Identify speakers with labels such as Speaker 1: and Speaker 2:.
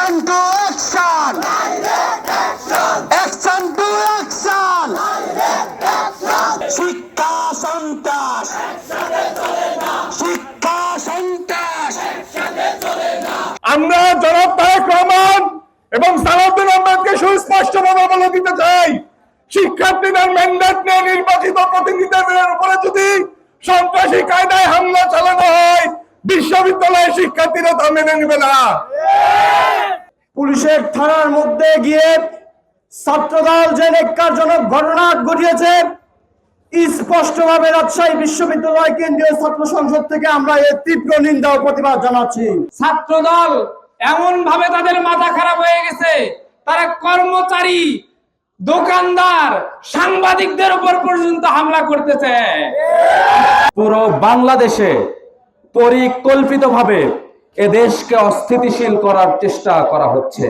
Speaker 1: Action to action, action to action. শিক্ষা সন্ত্রাস, শিক্ষা সন্ত্রাস।
Speaker 2: আমরা জনাব তারেক রহমান এবং সালাউদ্দিন আহমেদকে সুস্পষ্টভাবে বলে দিতে চাই, শিক্ষার্থীদের ম্যান্ডেট নিয়ে নির্বাচিত প্রতিনিধিদের উপরে যদি সন্ত্রাসী কায়দায় হামলা চালানো হয়, বিশ্ববিদ্যালয়ের শিক্ষার্থীরা তা মেনে নেবে না।
Speaker 3: পুলিশের থানার মধ্যে গিয়ে ছাত্রদল যে ন্যাক্কারজনক ঘটনা ঘটিয়েছে, স্পষ্টভাবে রাজশাহী বিশ্ববিদ্যালয় কেন্দ্রীয় ছাত্র সংসদ থেকে আমরা এর তীব্র নিন্দা ও প্রতিবাদ জানাচ্ছি।
Speaker 4: ছাত্রদল এমন ভাবে তাদের মাথা খারাপ হয়ে গেছে, তারা কর্মচারী, দোকানদার, সাংবাদিকদের উপর পর্যন্ত হামলা করতেছে।
Speaker 5: পুরো বাংলাদেশে পরিকল্পিতভাবে এ দেশকে অস্থিতিশীল করার চেষ্টা করা হচ্ছে।